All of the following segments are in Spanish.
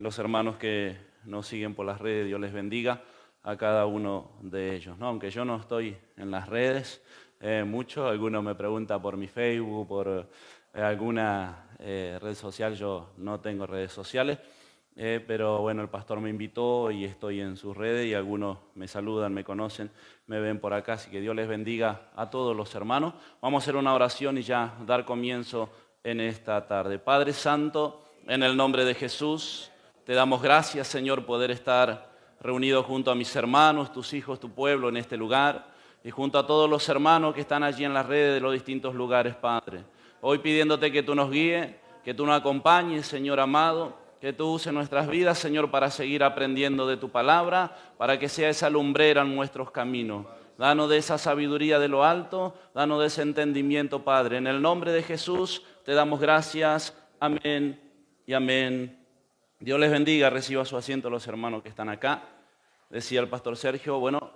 Los hermanos que nos siguen por las redes, Dios les bendiga a cada uno de ellos, ¿no? Aunque yo no estoy en las redes mucho, algunos me preguntan por mi Facebook, por alguna red social. Yo no tengo redes sociales, pero bueno, el pastor me invitó y estoy en sus redes y algunos me saludan, me conocen, me ven por acá, así que Dios les bendiga a todos los hermanos. Vamos a hacer una oración y ya dar comienzo en esta tarde. Padre Santo, en el nombre de Jesús, te damos gracias, Señor, poder estar reunidos junto a mis hermanos, tus hijos, tu pueblo en este lugar y junto a todos los hermanos que están allí en las redes de los distintos lugares, Padre. Hoy pidiéndote que tú nos guíes, que tú nos acompañes, Señor amado, que tú uses nuestras vidas, Señor, para seguir aprendiendo de tu palabra, para que sea esa lumbrera en nuestros caminos. Danos de esa sabiduría de lo alto, danos de ese entendimiento, Padre. En el nombre de Jesús te damos gracias. Amén y amén. Dios les bendiga, reciba su asiento los hermanos que están acá. Decía el pastor Sergio, bueno,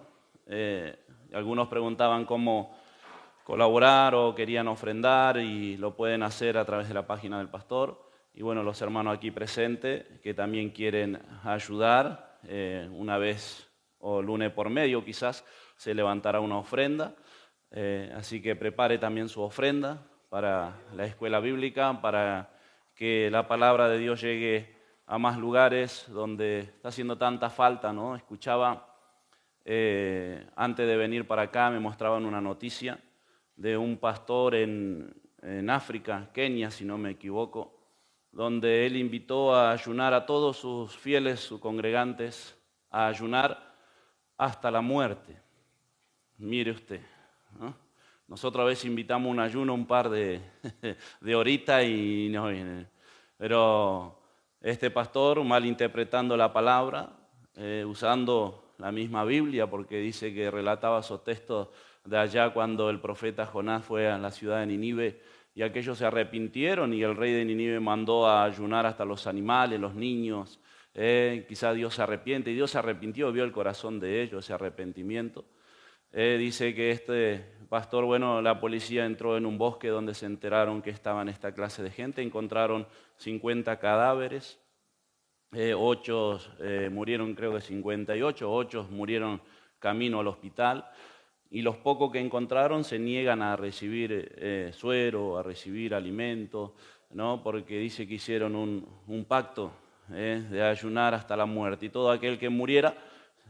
algunos preguntaban cómo colaborar o querían ofrendar y lo pueden hacer a través de la página del pastor. Y bueno, los hermanos aquí presentes que también quieren ayudar, una vez o lunes por medio quizás se levantará una ofrenda. Así que prepare también su ofrenda para la escuela bíblica, para que la palabra de Dios llegue a más lugares donde está haciendo tanta falta, ¿no? Escuchaba, antes de venir para acá, me mostraban una noticia de un pastor en África, Kenia, si no me equivoco, donde él invitó a ayunar a todos sus fieles, sus congregantes, a ayunar hasta la muerte. Mire usted, ¿no? Nosotros a veces invitamos un ayuno un par de horitas y no viene. Pero este pastor, malinterpretando la palabra, usando la misma Biblia, porque dice que relataba esos textos de allá cuando el profeta Jonás fue a la ciudad de Nínive y aquellos se arrepintieron y el rey de Nínive mandó a ayunar hasta los animales, los niños. Quizá Dios se arrepiente y Dios se arrepintió, vio el corazón de ellos, ese arrepentimiento. Dice que este pastor, bueno, la policía entró en un bosque donde se enteraron que estaban esta clase de gente, encontraron 50 cadáveres, 8 murieron, creo que 58, 8 murieron camino al hospital, y los pocos que encontraron se niegan a recibir suero, a recibir alimento, ¿no? Porque dice que hicieron un pacto de ayunar hasta la muerte, y todo aquel que muriera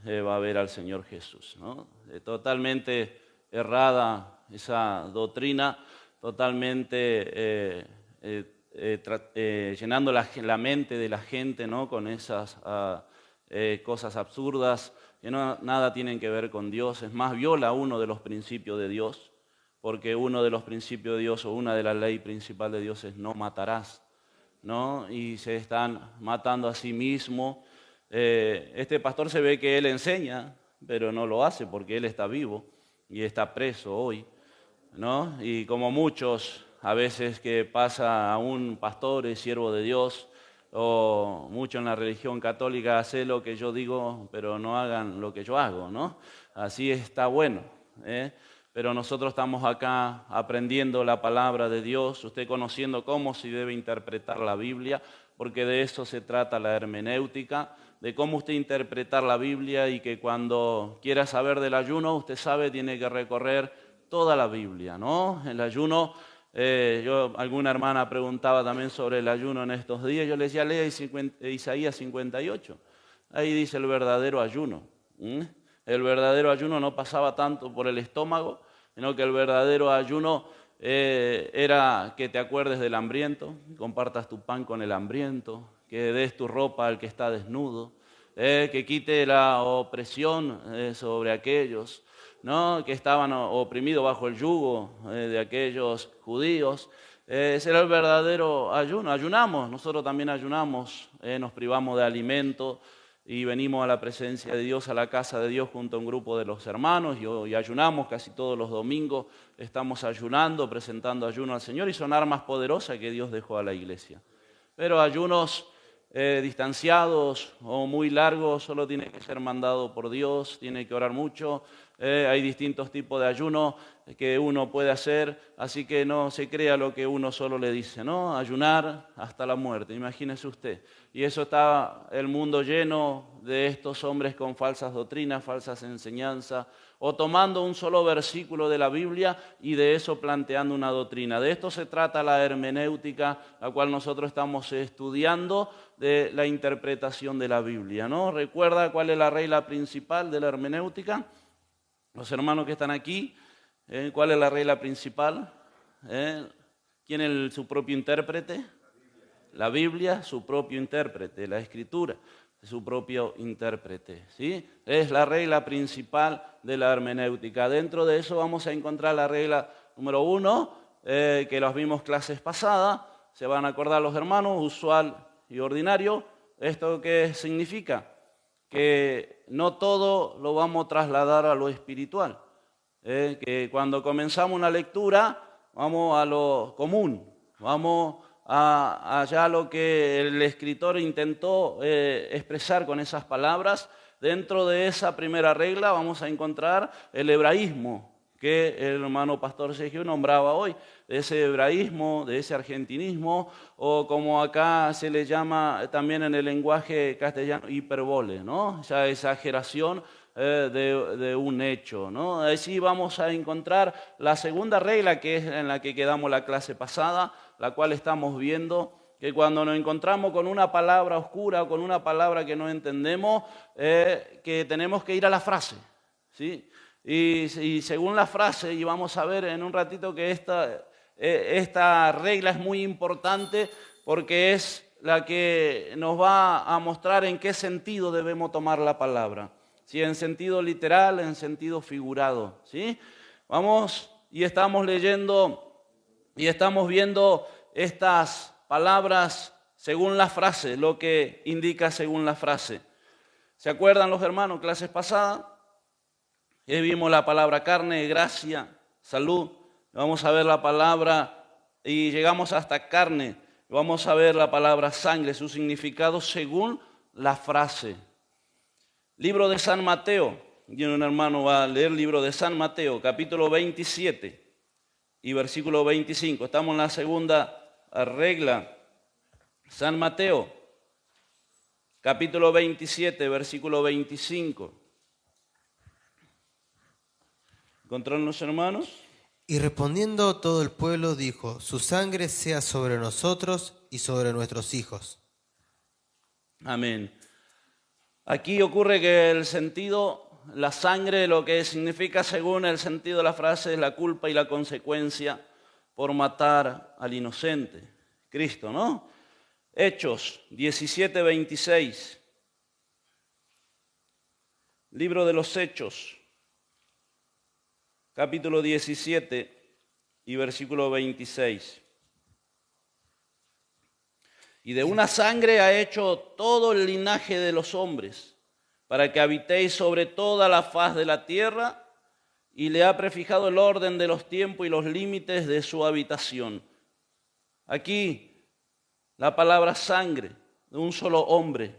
va a ver al Señor Jesús, ¿no? Totalmente errada esa doctrina, totalmente llenando la mente de la gente, ¿no? Con esas cosas absurdas que nada tienen que ver con Dios. Es más, viola uno de los principios de Dios, porque uno de los principios de Dios o una de las leyes principales de Dios es no matarás, ¿no? Y se están matando a sí mismos. Este pastor se ve que él enseña, pero no lo hace porque él está vivo y está preso hoy, ¿no? Y como muchos, a veces que pasa a un pastor, es siervo de Dios, o mucho en la religión católica, hace lo que yo digo, pero no hagan lo que yo hago, ¿no? Así está bueno, ¿eh? Pero nosotros estamos acá aprendiendo la palabra de Dios, usted conociendo cómo se debe interpretar la Biblia, porque de eso se trata la hermenéutica, de cómo usted interpretar la Biblia y que cuando quiera saber del ayuno, usted sabe, tiene que recorrer toda la Biblia, ¿no? El ayuno, alguna hermana preguntaba también sobre el ayuno en estos días, yo le decía, lea Isaías 58, ahí dice el verdadero ayuno. El verdadero ayuno no pasaba tanto por el estómago, sino que el verdadero ayuno era que te acuerdes del hambriento, compartas tu pan con el hambriento, que des tu ropa al que está desnudo, que quite la opresión sobre aquellos, ¿no? Que estaban oprimidos bajo el yugo de aquellos judíos. Ese era el verdadero ayuno. Ayunamos, nosotros también ayunamos, nos privamos de alimento y venimos a la presencia de Dios, a la casa de Dios junto a un grupo de los hermanos y ayunamos casi todos los domingos. Estamos ayunando, presentando ayuno al Señor y son armas poderosas que Dios dejó a la iglesia. Pero ayunos distanciados o muy largos solo tiene que ser mandado por Dios, tiene que orar mucho. Hay distintos tipos de ayuno que uno puede hacer, así que no se crea lo que uno solo le dice, ¿no? Ayunar hasta la muerte, imagínese usted. Y eso está el mundo lleno de estos hombres con falsas doctrinas, falsas enseñanzas, o tomando un solo versículo de la Biblia y de eso planteando una doctrina. De esto se trata la hermenéutica, la cual nosotros estamos estudiando, de la interpretación de la Biblia, ¿no? ¿Recuerda cuál es la regla principal de la hermenéutica? Los hermanos que están aquí, ¿cuál es la regla principal? ¿Quién es su propio intérprete? La Biblia, su propio intérprete, la Escritura, su propio intérprete, ¿sí? Es la regla principal de la hermenéutica. Dentro de eso vamos a encontrar la regla número 1, que las vimos clases pasadas, se van a acordar los hermanos, usual y ordinario. ¿Esto qué significa? Que no todo lo vamos a trasladar a lo espiritual, que cuando comenzamos una lectura vamos a lo común, vamos allá lo que el escritor intentó expresar con esas palabras. Dentro de esa primera regla vamos a encontrar el hebraísmo que el hermano pastor Sergio nombraba hoy, de ese hebraísmo, de ese argentinismo, o como acá se le llama también en el lenguaje castellano, hiperbole, ¿no? Esa exageración de un hecho, ¿no? Así vamos a encontrar la segunda regla, que es en la que quedamos la clase pasada, la cual estamos viendo, que cuando nos encontramos con una palabra oscura o con una palabra que no entendemos, que tenemos que ir a la frase, ¿sí? Y según la frase, y vamos a ver en un ratito que esta regla es muy importante porque es la que nos va a mostrar en qué sentido debemos tomar la palabra. Si en sentido literal, en sentido figurado, ¿sí? Vamos y estamos leyendo y estamos viendo estas palabras según la frase, lo que indica según la frase. ¿Se acuerdan los hermanos, clases pasadas? Vimos la palabra carne, gracia, salud. Vamos a ver la palabra y llegamos hasta carne. Vamos a ver la palabra sangre, su significado según la frase. Libro de San Mateo. Y un hermano va a leer el libro de San Mateo, capítulo 27 y versículo 25. Estamos en la segunda regla. San Mateo, capítulo 27, versículo 25. ¿Encontraron los hermanos? Y respondiendo todo el pueblo dijo: su sangre sea sobre nosotros y sobre nuestros hijos. Amén. Aquí ocurre que el sentido, la sangre, lo que significa según el sentido de la frase es la culpa y la consecuencia por matar al inocente, Cristo, ¿no? Hechos 17, 26. Libro de los Hechos, capítulo 17 y versículo 26. Y de una sangre ha hecho todo el linaje de los hombres, para que habitéis sobre toda la faz de la tierra, y le ha prefijado el orden de los tiempos y los límites de su habitación. Aquí la palabra sangre, de un solo hombre.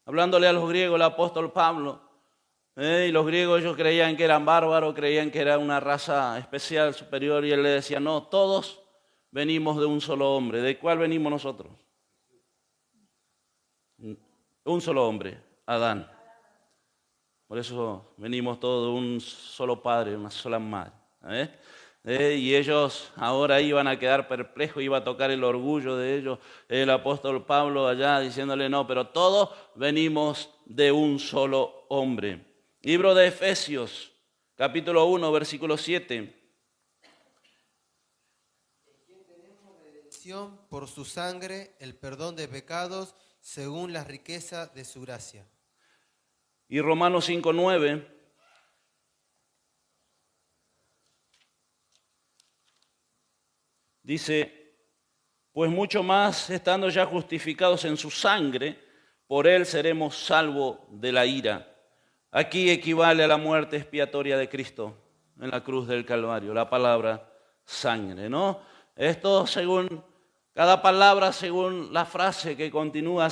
Hablándole a los griegos, el apóstol Pablo, y los griegos ellos creían que eran bárbaros, creían que era una raza especial, superior, y él le decía, no, todos venimos de un solo hombre. ¿De cuál venimos nosotros? Un solo hombre, Adán. Por eso venimos todos de un solo padre, una sola madre. Y ellos ahora iban a quedar perplejos, iba a tocar el orgullo de ellos, el apóstol Pablo allá diciéndole, no, pero todos venimos de un solo hombre. Libro de Efesios, capítulo 1, versículo 7. Por su sangre, el perdón de pecados, según las riquezas de su gracia. Y Romanos 5, 9. Dice, pues mucho más, estando ya justificados en su sangre, por él seremos salvos de la ira. Aquí equivale a la muerte expiatoria de Cristo en la cruz del Calvario, la palabra sangre, ¿no? Esto según cada palabra, según la frase que continúa,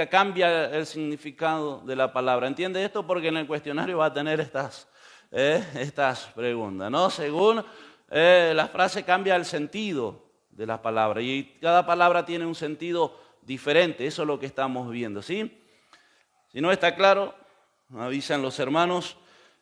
cambia el significado de la palabra. ¿Entiende esto? Porque en el cuestionario va a tener estas estas preguntas, ¿no? Según la frase cambia el sentido de la palabra y cada palabra tiene un sentido diferente, eso es lo que estamos viendo, ¿sí? Si no está claro, avisan los hermanos,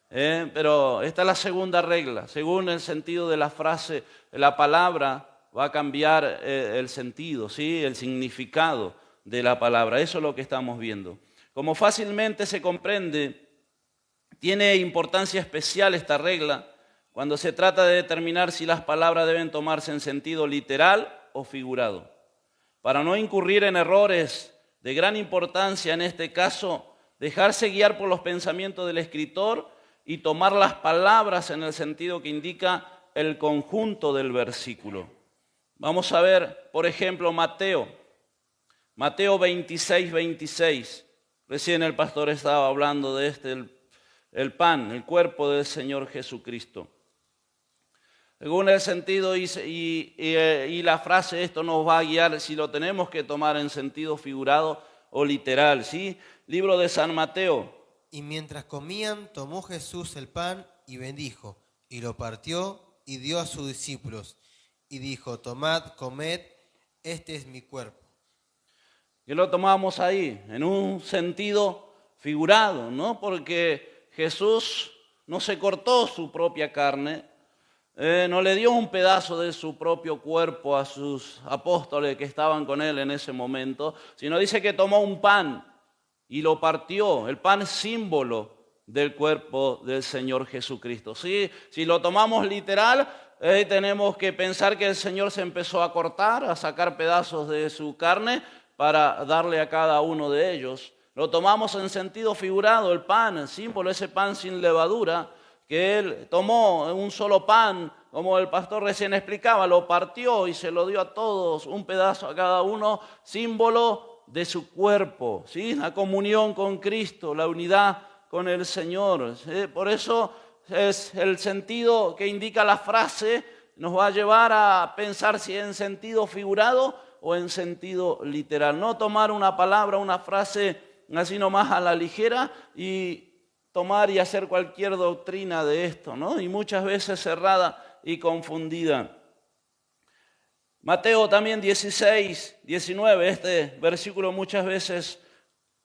pero esta es la segunda regla. Según el sentido de la frase, la palabra va a cambiar el sentido, ¿sí? El significado de la palabra. Eso es lo que estamos viendo. Como fácilmente se comprende, tiene importancia especial esta regla cuando se trata de determinar si las palabras deben tomarse en sentido literal o figurado. Para no incurrir en errores de gran importancia en este caso, dejarse guiar por los pensamientos del escritor y tomar las palabras en el sentido que indica el conjunto del versículo. Vamos a ver, por ejemplo, Mateo 26, 26. Recién el pastor estaba hablando de el pan, el cuerpo del Señor Jesucristo. Según el sentido y la frase, esto nos va a guiar si lo tenemos que tomar en sentido figurado o literal, ¿sí? Libro de San Mateo. Y mientras comían, tomó Jesús el pan y bendijo, y lo partió y dio a sus discípulos, y dijo: tomad, comed, este es mi cuerpo. Que lo tomamos ahí, en un sentido figurado, ¿no? Porque Jesús no se cortó su propia carne, no le dio un pedazo de su propio cuerpo a sus apóstoles que estaban con él en ese momento, sino dice que tomó un pan y lo partió. El pan es símbolo del cuerpo del Señor Jesucristo. ¿Sí? Si lo tomamos literal, tenemos que pensar que el Señor se empezó a cortar, a sacar pedazos de su carne para darle a cada uno de ellos. Lo tomamos en sentido figurado, el pan, el símbolo, ese pan sin levadura, que Él tomó un solo pan, como el pastor recién explicaba, lo partió y se lo dio a todos, un pedazo a cada uno, símbolo de su cuerpo, ¿sí? La comunión con Cristo, la unidad con el Señor. ¿Sí? Por eso es el sentido que indica la frase, nos va a llevar a pensar si en sentido figurado o en sentido literal. No tomar una palabra, una frase así nomás a la ligera y tomar y hacer cualquier doctrina de esto, ¿no? Y muchas veces cerrada y confundida. Mateo también 16, 19, este versículo muchas veces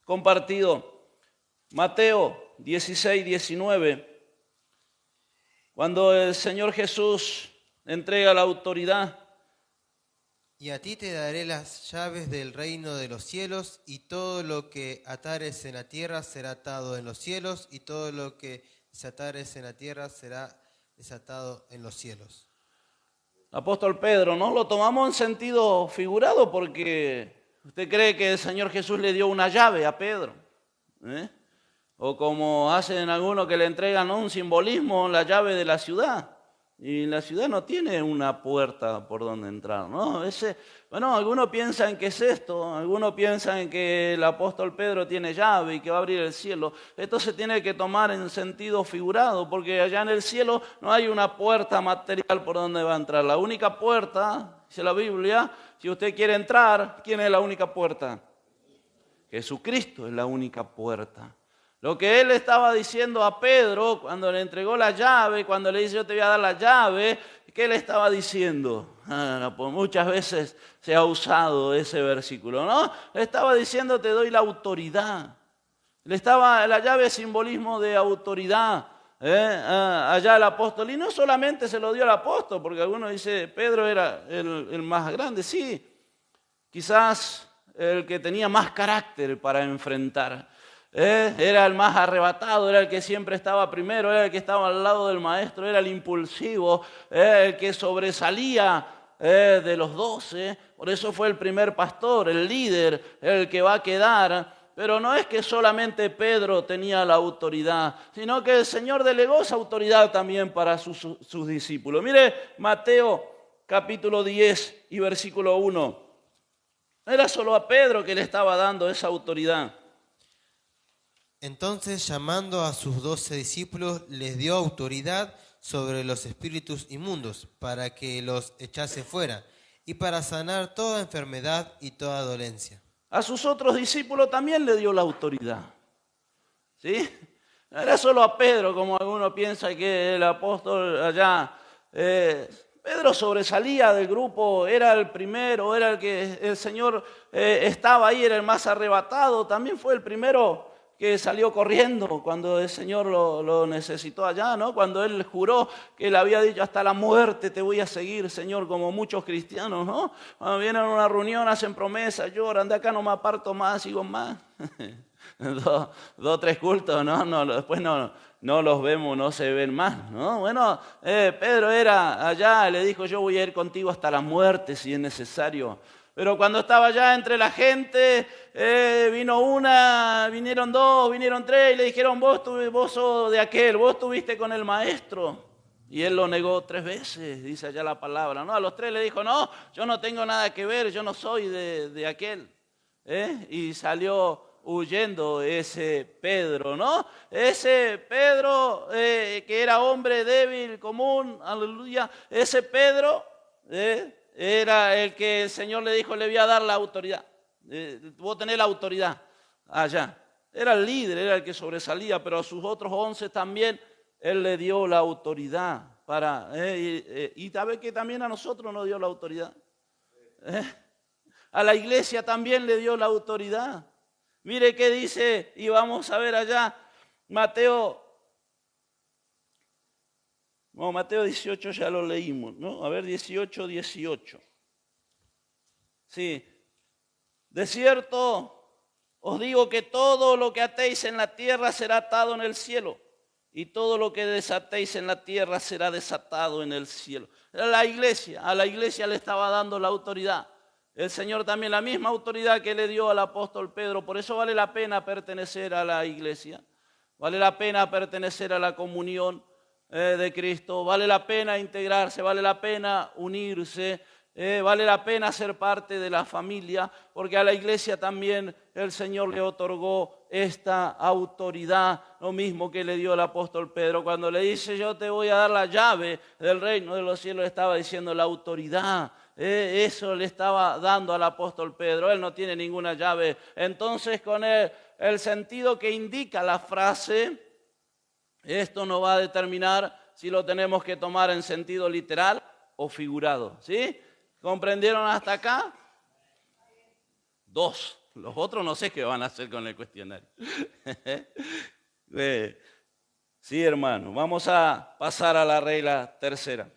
compartido. Mateo 16, 19, cuando el Señor Jesús entrega la autoridad. Y a ti te daré las llaves del reino de los cielos, y todo lo que atares en la tierra será atado en los cielos, y todo lo que desatares en la tierra será desatado en los cielos. Apóstol Pedro, ¿no? Lo tomamos en sentido figurado porque usted cree que el Señor Jesús le dio una llave a Pedro, o como hacen algunos que le entregan, ¿no?, un simbolismo, la llave de la ciudad. Y la ciudad no tiene una puerta por donde entrar, ¿no? Algunos piensan que es esto, algunos piensan que el apóstol Pedro tiene llave y que va a abrir el cielo. Esto se tiene que tomar en sentido figurado, porque allá en el cielo no hay una puerta material por donde va a entrar. La única puerta, dice la Biblia, si usted quiere entrar, ¿quién es la única puerta? Jesucristo es la única puerta. Lo que él estaba diciendo a Pedro cuando le entregó la llave, cuando le dice yo te voy a dar la llave, ¿qué le estaba diciendo? Pues muchas veces se ha usado ese versículo, ¿no? Le estaba diciendo te doy la autoridad. La llave es simbolismo de autoridad. Allá el apóstol, y no solamente se lo dio al apóstol, porque algunos dicen Pedro era el más grande, sí, quizás el que tenía más carácter para enfrentar. Era el más arrebatado, era el que siempre estaba primero, era el que estaba al lado del maestro, era el impulsivo, el que sobresalía de los 12, por eso fue el primer pastor, el líder, el que va a quedar. Pero no es que solamente Pedro tenía la autoridad, sino que el Señor delegó esa autoridad también para sus discípulos. Mire Mateo capítulo 10 y versículo 1. No era solo a Pedro que le estaba dando esa autoridad. Entonces, llamando a sus 12 discípulos, les dio autoridad sobre los espíritus inmundos, para que los echase fuera, y para sanar toda enfermedad y toda dolencia. A sus otros discípulos también le dio la autoridad. ¿Sí? era solo a Pedro, como alguno piensa que el apóstol allá. Pedro sobresalía del grupo, era el primero, era el que el Señor estaba ahí, era el más arrebatado. También fue el primero que salió corriendo cuando el Señor lo necesitó allá, ¿no? Cuando Él juró que Él había dicho hasta la muerte te voy a seguir, Señor, como muchos cristianos, ¿no? Cuando vienen a una reunión, hacen promesas, lloran, de acá no me aparto más, sigo más. dos, tres cultos, ¿no? Después no los vemos, no se ven más, ¿no? Bueno, Pedro era allá, le dijo, yo voy a ir contigo hasta la muerte si es necesario. Pero cuando estaba allá entre la gente, vinieron dos, vinieron tres y le dijeron, vos sos de aquel, vos estuviste con el maestro. Y él lo negó 3 veces, dice allá la palabra, ¿no? A los 3 le dijo, no, yo no tengo nada que ver, yo no soy de aquel. Y salió huyendo ese Pedro, ¿no? Ese Pedro que era hombre débil, común, aleluya. Ese Pedro era el que el Señor le dijo, le voy a dar la autoridad. Vos tenés la autoridad allá. Era el líder, era el que sobresalía, pero a sus otros 11 también Él le dio la autoridad para... y sabe que también a nosotros nos dio la autoridad. A la iglesia también le dio la autoridad. Mire qué dice, y vamos a ver allá, Mateo 18 ya lo leímos, ¿no? A ver, 18. Sí. De cierto, os digo que todo lo que atéis en la tierra será atado en el cielo, y todo lo que desatéis en la tierra será desatado en el cielo. A la iglesia le estaba dando la autoridad. El Señor también, la misma autoridad que le dio al apóstol Pedro. Por eso vale la pena pertenecer a la iglesia. Vale la pena pertenecer a la comunión de Cristo. Vale la pena integrarse, vale la pena unirse. Vale la pena ser parte de la familia, porque a la iglesia también el Señor le otorgó esta autoridad, lo mismo que le dio el apóstol Pedro. Cuando le dice, yo te voy a dar la llave del reino de los cielos, estaba diciendo la autoridad. Eso le estaba dando al apóstol Pedro. Él no tiene ninguna llave. Entonces, con el sentido que indica la frase, esto nos va a determinar si lo tenemos que tomar en sentido literal o figurado. ¿Sí? ¿Comprendieron hasta acá? 2. Los otros no sé qué van a hacer con el cuestionario. Sí, hermano. Vamos a pasar a la regla tercera.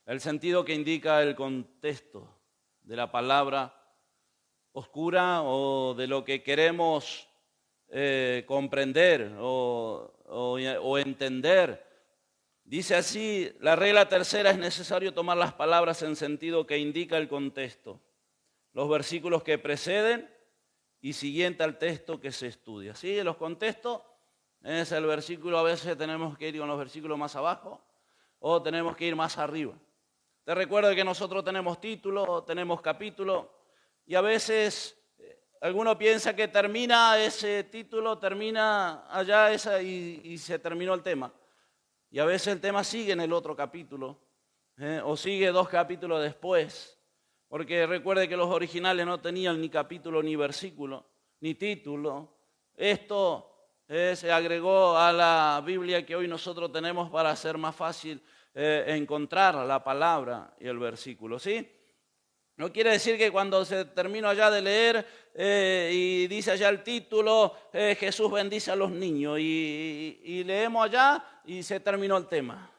El sentido que indica el contexto de la palabra oscura o de lo que queremos comprender o entender. Dice así, la regla tercera, es necesario tomar las palabras en sentido que indica el contexto. Los versículos que preceden y siguiente al texto que se estudia. ¿Sí? Los contextos es el versículo, a veces tenemos que ir con los versículos más abajo o tenemos que ir más arriba. Te recuerdo que nosotros tenemos título, tenemos capítulo y a veces alguno piensa que termina ese título, termina allá y se terminó el tema. Y a veces el tema sigue en el otro capítulo o sigue 2 capítulos después. Porque recuerde que los originales no tenían ni capítulo, ni versículo, ni título. Esto se agregó a la Biblia que hoy nosotros tenemos para hacer más fácil encontrar la palabra y el versículo, ¿sí? No quiere decir que cuando se terminó allá de leer y dice allá el título, Jesús bendice a los niños y leemos allá y se terminó el tema.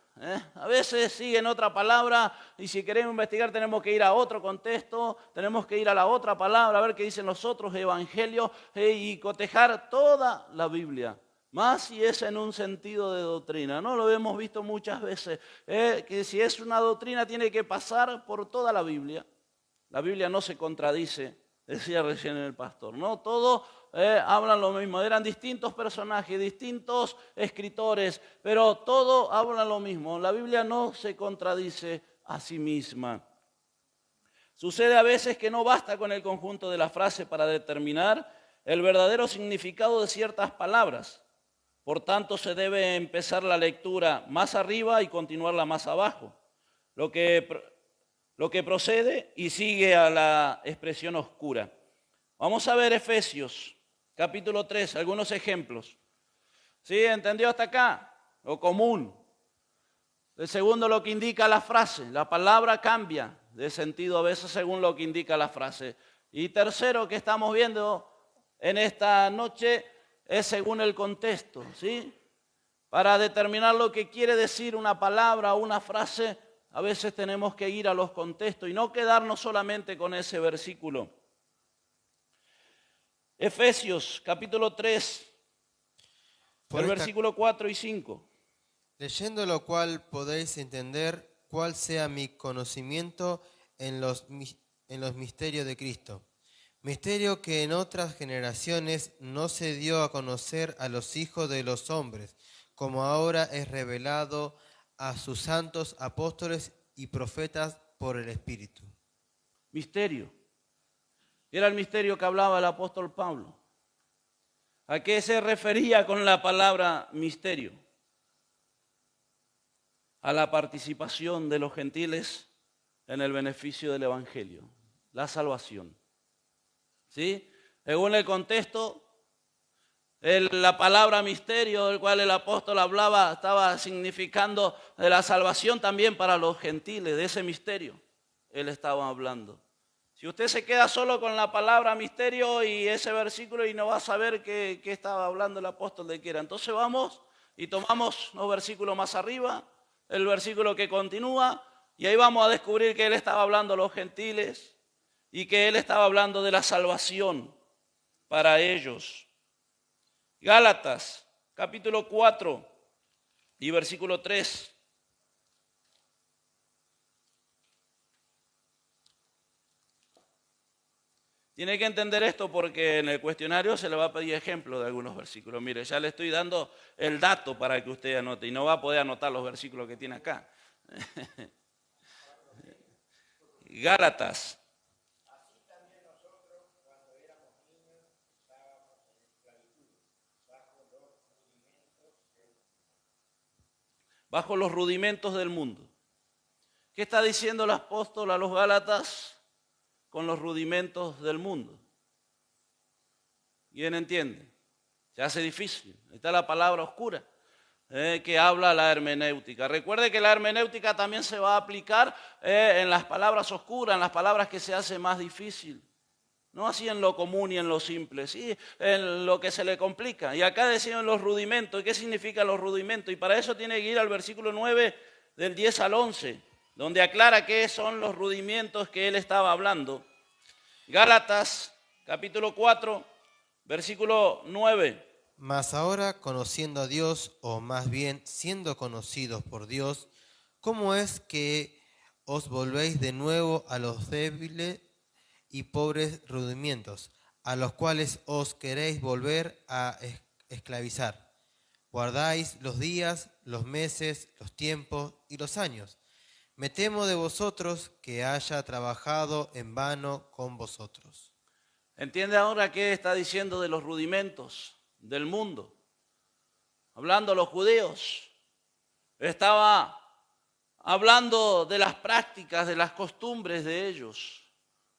A veces siguen otra palabra y si queremos investigar tenemos que ir a otro contexto, tenemos que ir a la otra palabra, a ver qué dicen los otros evangelios y cotejar toda la Biblia. Más si es en un sentido de doctrina, ¿no? Lo hemos visto muchas veces, que si es una doctrina tiene que pasar por toda la Biblia. La Biblia no se contradice, decía recién el pastor, ¿no? Todos hablan lo mismo, eran distintos personajes, distintos escritores, pero todos hablan lo mismo. La Biblia no se contradice a sí misma. Sucede a veces que no basta con el conjunto de la frase para determinar el verdadero significado de ciertas palabras. Por tanto, se debe empezar la lectura más arriba y continuarla más abajo. Lo que procede y sigue a la expresión oscura. Vamos a ver Efesios, capítulo 3, algunos ejemplos. ¿Sí? ¿Entendió hasta acá? Lo común. El segundo, lo que indica la frase. La palabra cambia de sentido a veces según lo que indica la frase. Y tercero, que estamos viendo en esta noche, es según el contexto, ¿sí? Para determinar lo que quiere decir una palabra o una frase, a veces tenemos que ir a los contextos y no quedarnos solamente con ese versículo. Efesios capítulo 3, el versículo 4 y 5. Leyendo lo cual podéis entender cuál sea mi conocimiento en los misterios de Cristo. Misterio que en otras generaciones no se dio a conocer a los hijos de los hombres, como ahora es revelado a sus santos apóstoles y profetas por el Espíritu. Misterio. Era el misterio que hablaba el apóstol Pablo. ¿A qué se refería con la palabra misterio? A la participación de los gentiles en el beneficio del Evangelio, la salvación. ¿Sí? Según el contexto, la palabra misterio del cual el apóstol hablaba estaba significando de la salvación también para los gentiles, de ese misterio él estaba hablando. Si usted se queda solo con la palabra misterio y ese versículo y no va a saber qué estaba hablando el apóstol de qué era, entonces vamos y tomamos los versículos más arriba, el versículo que continúa, y ahí vamos a descubrir que él estaba hablando a los gentiles y que él estaba hablando de la salvación para ellos. Gálatas, capítulo 4 y versículo 3. Tiene que entender esto porque en el cuestionario se le va a pedir ejemplo de algunos versículos. Mire, ya le estoy dando el dato para que usted anote y no va a poder anotar los versículos que tiene acá. Gálatas. Bajo los rudimentos del mundo. ¿Qué está diciendo el apóstol a los Gálatas con los rudimentos del mundo? ¿Quién entiende? Se hace difícil. Está la palabra oscura que habla la hermenéutica. Recuerde que la hermenéutica también se va a aplicar en las palabras oscuras, en las palabras que se hace más difícil. No así en lo común y en lo simple, sí, en lo que se le complica. Y acá decían los rudimentos. ¿Qué significan los rudimentos? Y para eso tiene que ir al versículo 9 del 10 al 11, donde aclara qué son los rudimentos que él estaba hablando. Gálatas, capítulo 4, versículo 9. Mas ahora, conociendo a Dios, o más bien siendo conocidos por Dios, ¿cómo es que os volvéis de nuevo a los débiles y pobres rudimentos, a los cuales os queréis volver a esclavizar? Guardáis los días, los meses, los tiempos y los años. Me temo de vosotros que haya trabajado en vano con vosotros. ¿Entiende ahora qué está diciendo de los rudimentos del mundo? Hablando los judíos, estaba hablando de las prácticas, de las costumbres de ellos.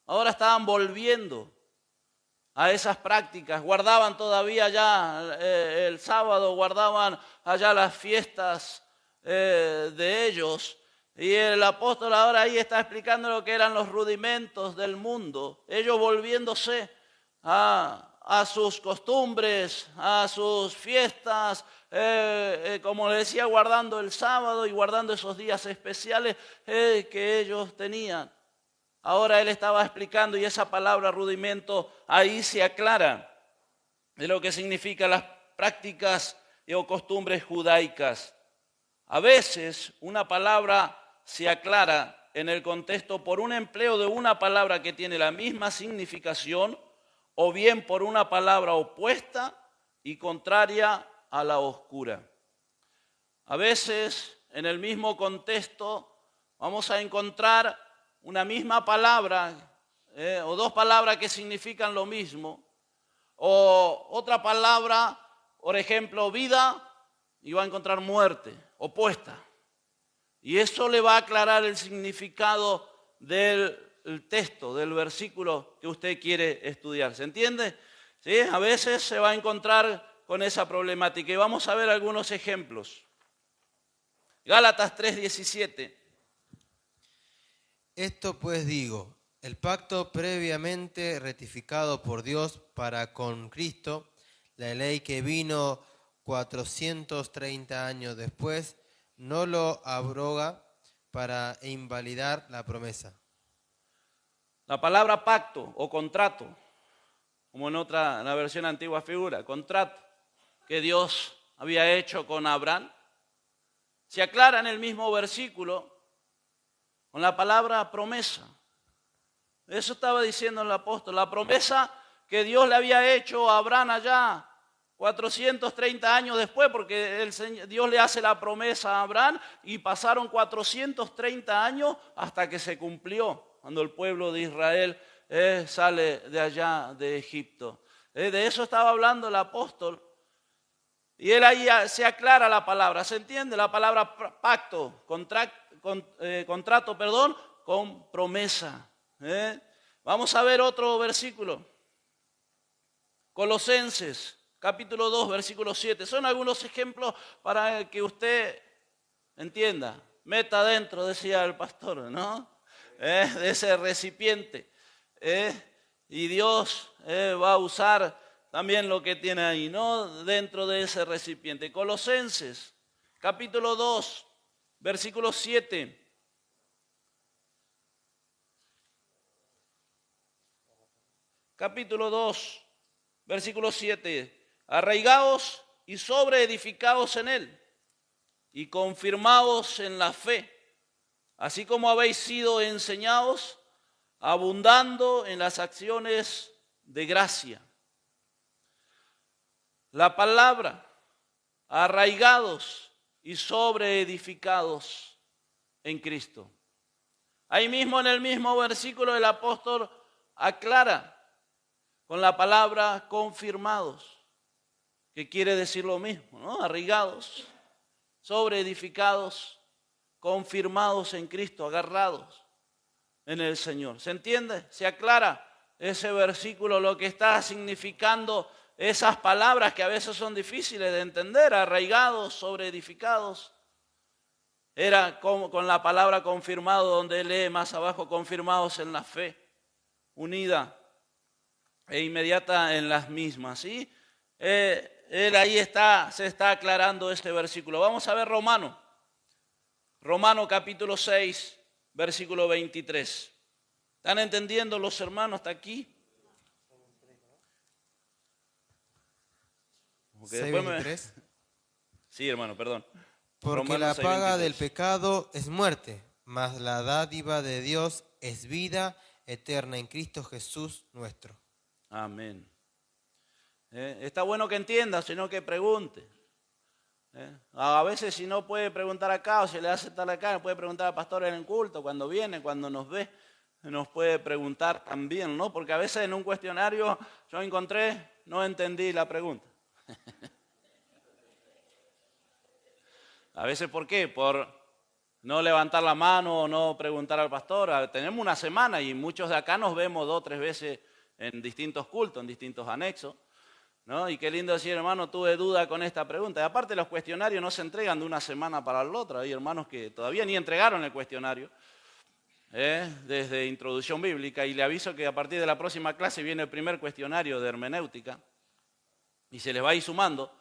Ahora estaban volviendo a esas prácticas, guardaban todavía ya el sábado, guardaban allá las fiestas de ellos. Y el apóstol ahora ahí está explicando lo que eran los rudimentos del mundo, ellos volviéndose a sus costumbres, a sus fiestas, como le decía, guardando el sábado y guardando esos días especiales que ellos tenían. Ahora él estaba explicando y esa palabra rudimento ahí se aclara de lo que significan las prácticas o costumbres judaicas. A veces una palabra se aclara en el contexto por un empleo de una palabra que tiene la misma significación o bien por una palabra opuesta y contraria a la oscura. A veces en el mismo contexto vamos a encontrar una misma palabra o dos palabras que significan lo mismo, o otra palabra, por ejemplo, vida, y va a encontrar muerte, opuesta. Y eso le va a aclarar el significado del texto, del versículo que usted quiere estudiar. ¿Se entiende? ¿Sí? A veces se va a encontrar con esa problemática y vamos a ver algunos ejemplos. Gálatas 3:17. Esto pues digo, el pacto previamente ratificado por Dios para con Cristo, la ley que vino 430 años después, no lo abroga para invalidar la promesa. La palabra pacto o contrato, como en la versión antigua figura, contrato que Dios había hecho con Abraham, se aclara en el mismo versículo con la palabra promesa. Eso estaba diciendo el apóstol, la promesa que Dios le había hecho a Abraham allá 430 años después, porque Dios le hace la promesa a Abraham y pasaron 430 años hasta que se cumplió, cuando el pueblo de Israel sale de allá de Egipto. De eso estaba hablando el apóstol. Y él ahí se aclara la palabra, ¿se entiende? La palabra pacto, contrato, con promesa. Vamos a ver otro versículo. Colosenses, capítulo 2, versículo 7. Son algunos ejemplos para que usted entienda. Meta adentro, decía el pastor, ¿no? De ese recipiente. Y Dios va a usar también lo que tiene ahí, ¿no? Dentro de ese recipiente. Colosenses, capítulo 2, versículo 7. Capítulo 2, versículo 7. Arraigaos y sobreedificaos en él, y confirmaos en la fe, así como habéis sido enseñados, abundando en las acciones de gracia. La palabra, arraigados y sobreedificados en Cristo. Ahí mismo en el mismo versículo el apóstol aclara con la palabra confirmados, que quiere decir lo mismo, ¿no? Arraigados, sobreedificados, confirmados en Cristo, agarrados en el Señor. ¿Se entiende? Se aclara ese versículo, lo que está significando esas palabras que a veces son difíciles de entender, arraigados, sobreedificados. Era como con la palabra confirmado, donde lee más abajo, confirmados en la fe, unida e inmediata en las mismas, ¿sí? Él ahí se está aclarando este versículo. Vamos a ver Romano capítulo 6, versículo 23. ¿Están entendiendo los hermanos hasta aquí? 6:23. Sí, hermano, perdón. Porque Romanos la paga 6:23. del pecado es muerte, mas la dádiva de Dios es vida eterna en Cristo Jesús nuestro. Amén. Está bueno que entienda, sino que pregunte. A veces si no puede preguntar acá o si le hace estar acá, puede preguntar al pastor en el culto, cuando viene, cuando nos ve, nos puede preguntar también, ¿no? Porque a veces en un cuestionario yo no entendí la pregunta. A veces, ¿por qué? Por no levantar la mano o no preguntar al pastor. Tenemos una semana y muchos de acá nos vemos 2 o 3 veces en distintos cultos, en distintos anexos, ¿no? Y qué lindo decir, hermano, tuve duda con esta pregunta. Y aparte los cuestionarios no se entregan de una semana para la otra. Hay hermanos que todavía ni entregaron el cuestionario desde introducción bíblica. Y le aviso que a partir de la próxima clase viene el primer cuestionario de hermenéutica. Y se les va a ir sumando.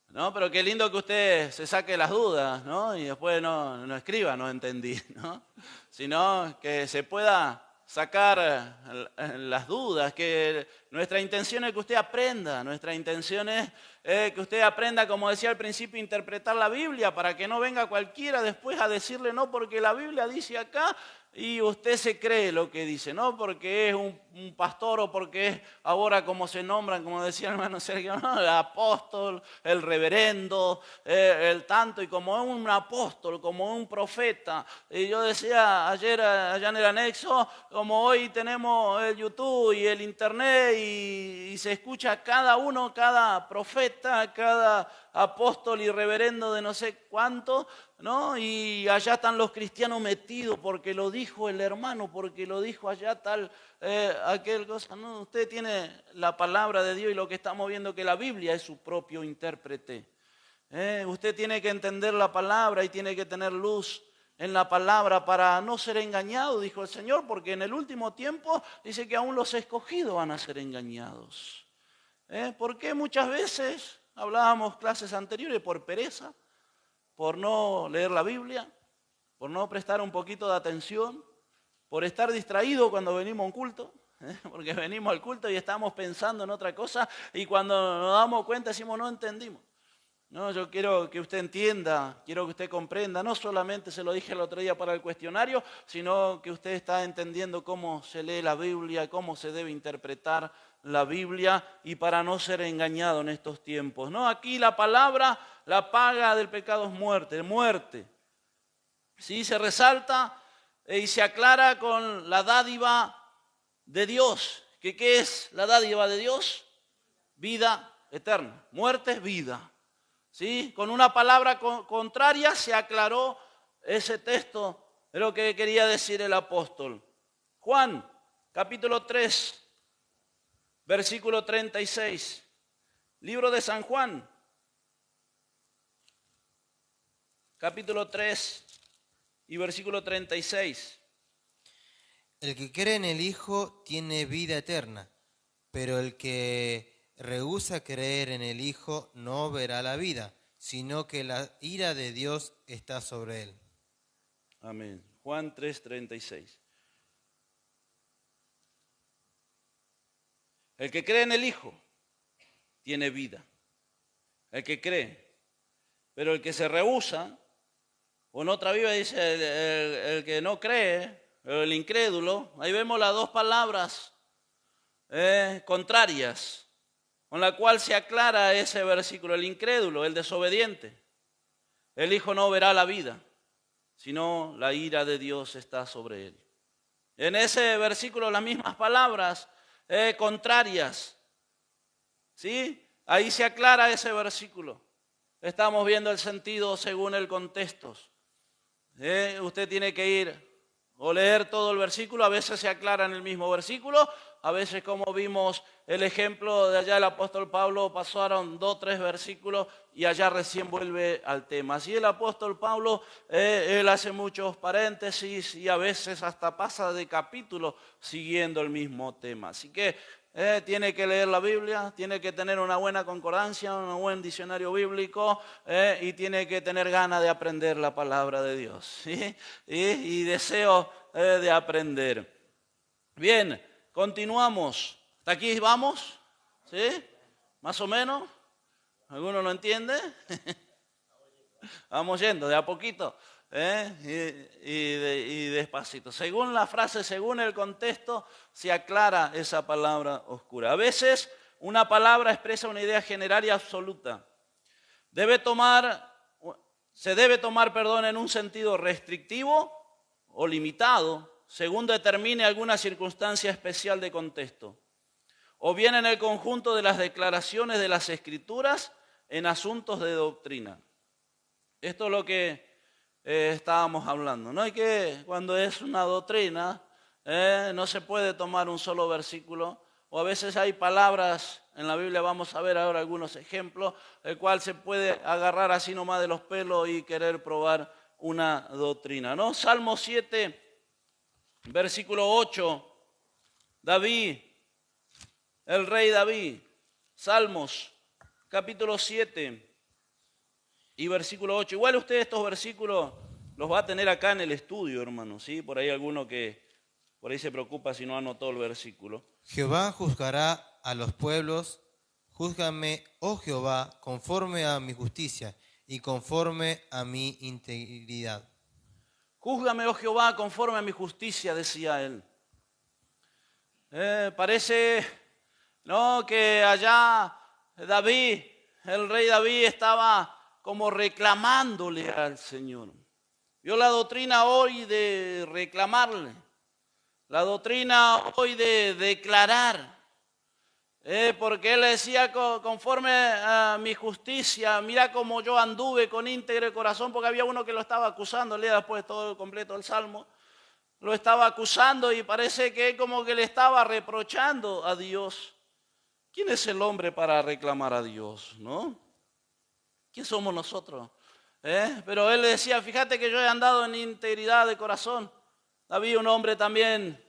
¿No? Pero qué lindo que usted se saque las dudas, ¿no? Y después no escriba, no entendí, ¿no? Sino que se pueda sacar las dudas, que nuestra intención es que usted aprenda, nuestra intención es que usted aprenda, como decía al principio, a interpretar la Biblia, para que no venga cualquiera después a decirle no, porque la Biblia dice acá, y usted se cree lo que dice, no porque es un pastor o porque es ahora como se nombran, como decía el hermano Sergio, ¿no? El apóstol, el reverendo, el tanto, y como es un apóstol, como un profeta. Y yo decía ayer allá en el anexo, como hoy tenemos el YouTube y el internet y se escucha cada profeta, cada apóstol y reverendo de no sé cuánto, ¿no? Y allá están los cristianos metidos porque lo dijo el hermano, porque lo dijo allá tal aquel cosa. No, usted tiene la palabra de Dios y lo que estamos viendo que la Biblia es su propio intérprete. Usted tiene que entender la palabra y tiene que tener luz en la palabra para no ser engañado, dijo el Señor, porque en el último tiempo dice que aún los escogidos van a ser engañados. ¿Por qué muchas veces hablábamos clases anteriores? Por pereza, por no leer la Biblia, por no prestar un poquito de atención, por estar distraído cuando venimos a un culto, porque venimos al culto y estamos pensando en otra cosa y cuando nos damos cuenta decimos no entendimos. No, yo quiero que usted entienda, quiero que usted comprenda, no solamente se lo dije el otro día para el cuestionario, sino que usted está entendiendo cómo se lee la Biblia, cómo se debe interpretar la Biblia y para no ser engañado en estos tiempos. No, aquí la palabra, la paga del pecado es muerte, muerte. Sí, se resalta y se aclara con la dádiva de Dios. ¿Qué es la dádiva de Dios? Vida eterna. Muerte es vida. ¿Sí? Con una palabra contraria se aclaró ese texto de lo que quería decir el apóstol. Juan, capítulo 3, versículo 36. Libro de San Juan, capítulo 3 y versículo 36. El que cree en el Hijo tiene vida eterna, pero el que rehúsa creer en el Hijo no verá la vida, sino que la ira de Dios está sobre él. Amén. Juan 3:36. El que cree en el Hijo tiene vida. El que cree. Pero el que se rehúsa, o en otra Biblia dice el que no cree, el incrédulo, ahí vemos las dos palabras contrarias, con la cual se aclara ese versículo. El incrédulo, el desobediente. El Hijo no verá la vida, sino la ira de Dios está sobre él. En ese versículo las mismas palabras contrarias. ¿Sí? Ahí se aclara ese versículo. Estamos viendo el sentido según el contexto. Usted tiene que ir o leer todo el versículo, a veces se aclara en el mismo versículo, a veces como vimos el ejemplo de allá el apóstol Pablo, pasaron 2 o 3 versículos y allá recién vuelve al tema. Así el apóstol Pablo, él hace muchos paréntesis y a veces hasta pasa de capítulo siguiendo el mismo tema. Así que tiene que leer la Biblia, tiene que tener una buena concordancia, un buen diccionario bíblico y tiene que tener ganas de aprender la palabra de Dios, ¿sí? y deseo de aprender. Bien, continuamos. ¿Hasta aquí vamos? ¿Sí? ¿Más o menos? ¿Alguno no entiende? Vamos yendo de a poquito. Y despacito. Según la frase, según el contexto, se aclara esa palabra oscura. A veces una palabra expresa una idea general y absoluta. Se debe tomar en un sentido restrictivo o limitado, según determine alguna circunstancia especial de contexto, o bien en el conjunto de las declaraciones de las Escrituras en asuntos de doctrina. Esto es lo que estábamos hablando, ¿no? Y que cuando es una doctrina no se puede tomar un solo versículo, o a veces hay palabras en la Biblia, vamos a ver ahora algunos ejemplos, el cual se puede agarrar así nomás de los pelos y querer probar una doctrina, ¿no? Salmo 7, versículo 8, David, el rey David, Salmos, capítulo 7 y versículo 8. Igual usted estos versículos los va a tener acá en el estudio, hermano, ¿sí? Por ahí alguno que por ahí se preocupa si no anotó el versículo. Jehová juzgará a los pueblos, júzgame, oh Jehová, conforme a mi justicia y conforme a mi integridad. Júzgame, oh Jehová, conforme a mi justicia, decía él. Parece, ¿no?, que allá David, el rey David, estaba como reclamándole al Señor. Vio la doctrina hoy de reclamarle, la doctrina hoy de declarar, porque él decía conforme a mi justicia, mira cómo yo anduve con íntegro corazón, porque había uno que lo estaba acusando, lea después todo el completo del Salmo, lo estaba acusando y parece que como que le estaba reprochando a Dios. ¿Quién es el hombre para reclamar a Dios, no? ¿Quién somos nosotros? Pero él le decía, fíjate que yo he andado en integridad de corazón. David, un hombre también,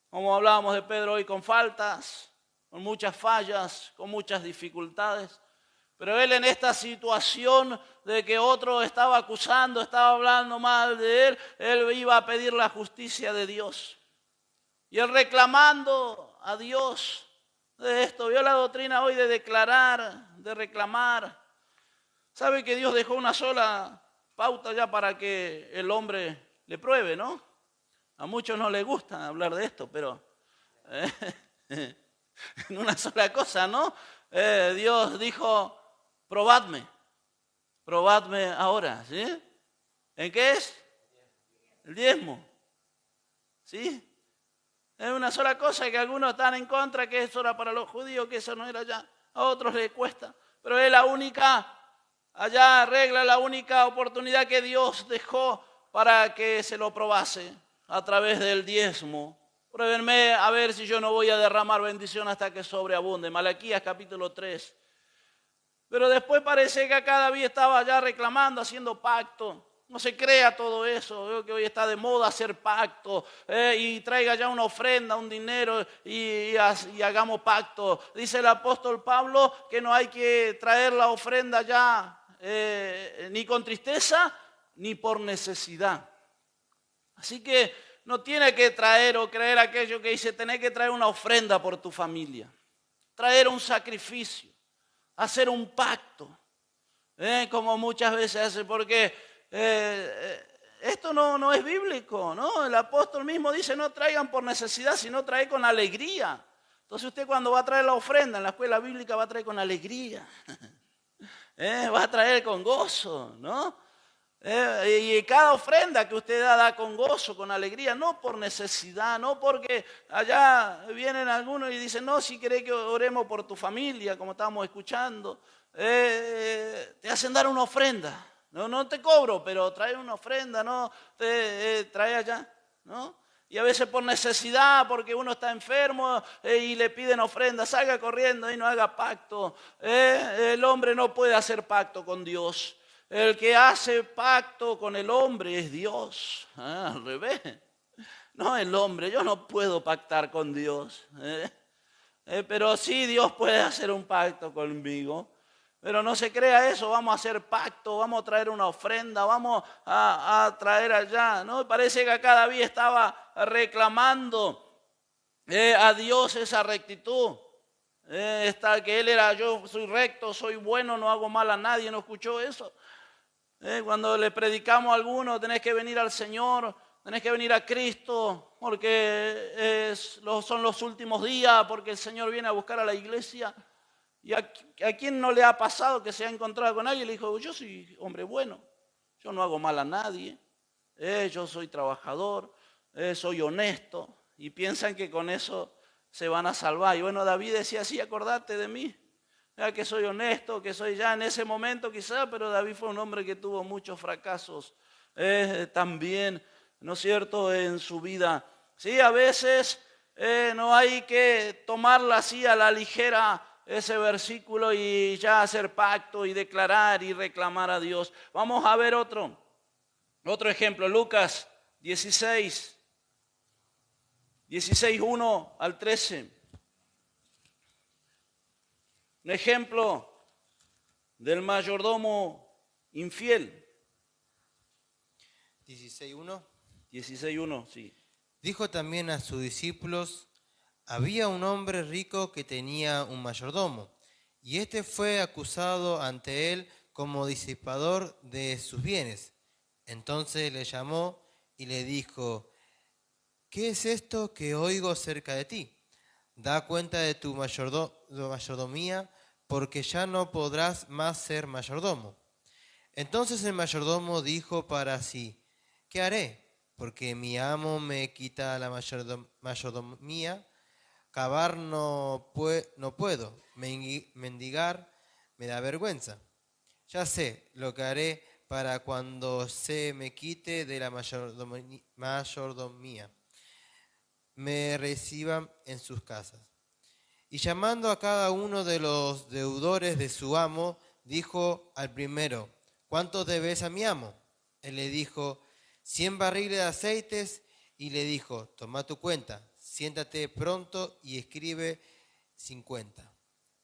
como hablábamos de Pedro hoy, con faltas, con muchas fallas, con muchas dificultades. Pero él en esta situación de que otro estaba acusando, estaba hablando mal de él iba a pedir la justicia de Dios. Y él reclamando a Dios de esto, vio la doctrina hoy de declarar, de reclamar. ¿Sabe que Dios dejó una sola pauta ya para que el hombre le pruebe, no? A muchos no les gusta hablar de esto, pero en una sola cosa, ¿no? Dios dijo, probadme ahora, ¿sí? ¿En qué es? El diezmo, ¿sí? Es una sola cosa que algunos están en contra, que eso era para los judíos, que eso no era ya. A otros les cuesta, pero es la única, allá regla, la única oportunidad que Dios dejó para que se lo probase a través del diezmo. Pruébenme a ver si yo no voy a derramar bendición hasta que sobreabunde. Malaquías capítulo 3. Pero después parece que acá David estaba ya reclamando, haciendo pacto. No se crea todo eso. Veo que hoy está de moda hacer pacto y traiga ya una ofrenda, un dinero y hagamos pacto. Dice el apóstol Pablo que no hay que traer la ofrenda ya ni con tristeza ni por necesidad. Así que no tiene que traer o creer aquello que dice, tenés que traer una ofrenda por tu familia, traer un sacrificio, hacer un pacto, como muchas veces hace, porque esto no es bíblico, ¿no? El apóstol mismo dice, no traigan por necesidad, sino trae con alegría. Entonces usted cuando va a traer la ofrenda en la escuela bíblica va a traer con alegría, va a traer con gozo, ¿no? Y cada ofrenda que usted da con gozo, con alegría, no por necesidad, no porque allá vienen algunos y dicen, no, si querés que oremos por tu familia, como estábamos escuchando, te hacen dar una ofrenda, no te cobro, pero trae una ofrenda, no, trae allá, ¿no? Y a veces por necesidad, porque uno está enfermo y le piden ofrenda, salga corriendo y no haga pacto. El hombre no puede hacer pacto con Dios. El que hace pacto con el hombre es Dios. Al revés. No el hombre, yo no puedo pactar con Dios. Pero sí Dios puede hacer un pacto conmigo. Pero no se crea eso, vamos a hacer pacto, vamos a traer una ofrenda, vamos a traer allá. ¿No? Parece que acá David estaba reclamando a Dios esa rectitud. Que él era, yo soy recto, soy bueno, no hago mal a nadie, ¿no escuchó eso? Cuando le predicamos a alguno, tenés que venir al Señor, tenés que venir a Cristo, porque son los últimos días, porque el Señor viene a buscar a la iglesia. ¿Y a quién no le ha pasado que se ha encontrado con alguien y le dijo, yo soy hombre bueno, yo no hago mal a nadie, yo soy trabajador, soy honesto, y piensan que con eso se van a salvar? Y bueno, David decía, sí, acordate de mí, que soy honesto, que soy ya en ese momento quizá, pero David fue un hombre que tuvo muchos fracasos también, ¿no es cierto?, en su vida. Sí, a veces no hay que tomarla así a la ligera ese versículo y ya hacer pacto y declarar y reclamar a Dios. Vamos a ver otro ejemplo, Lucas 16, 1 al 13. Un ejemplo del mayordomo infiel. 16:1. 16:1, sí. Dijo también a sus discípulos, había un hombre rico que tenía un mayordomo, y éste fue acusado ante él como disipador de sus bienes. Entonces le llamó y le dijo, ¿qué es esto que oigo cerca de ti? Da cuenta de tu mayordomía, porque ya no podrás más ser mayordomo. Entonces el mayordomo dijo para sí, ¿qué haré? Porque mi amo me quita la mayordomía. Cavar no puedo, mendigar me da vergüenza. Ya sé lo que haré para cuando se me quite de la mayordomía. me reciban en sus casas. Y llamando a cada uno de los deudores de su amo, dijo al primero, ¿cuánto debes a mi amo? Él le dijo, 100 barriles de aceites, y le dijo, toma tu cuenta, siéntate pronto y escribe 50.